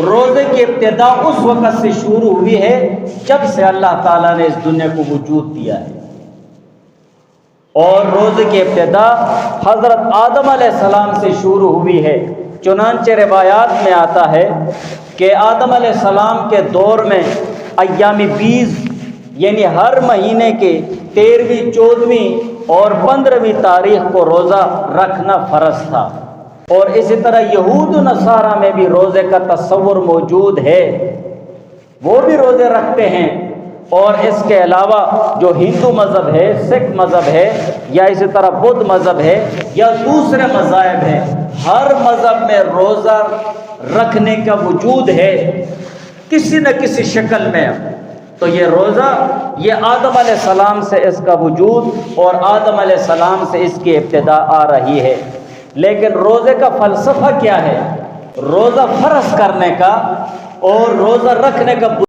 روزے کی ابتدا اس وقت سے شروع ہوئی ہے جب سے اللہ تعالیٰ نے اس دنیا کو وجود دیا ہے، اور روزے کی ابتدا حضرت آدم علیہ السلام سے شروع ہوئی ہے۔ چنانچہ روایات میں آتا ہے کہ آدم علیہ السلام کے دور میں ایام بیز یعنی ہر مہینے کے 13ویں، 14ویں اور 15ویں تاریخ کو روزہ رکھنا فرض تھا، اور اسی طرح یہود و نصارہ میں بھی روزے کا تصور موجود ہے، وہ بھی روزے رکھتے ہیں۔ اور اس کے علاوہ جو ہندو مذہب ہے، سکھ مذہب ہے، یا اسی طرح بدھ مذہب ہے یا دوسرے مذاہب ہیں، ہر مذہب میں روزہ رکھنے کا وجود ہے کسی نہ کسی شکل میں۔ تو یہ روزہ، یہ آدم علیہ السلام سے اس کا وجود اور آدم علیہ السلام سے اس کی ابتدا آ رہی ہے۔ لیکن روزے کا فلسفہ کیا ہے؟ روزہ فرض کرنے کا اور روزہ رکھنے کا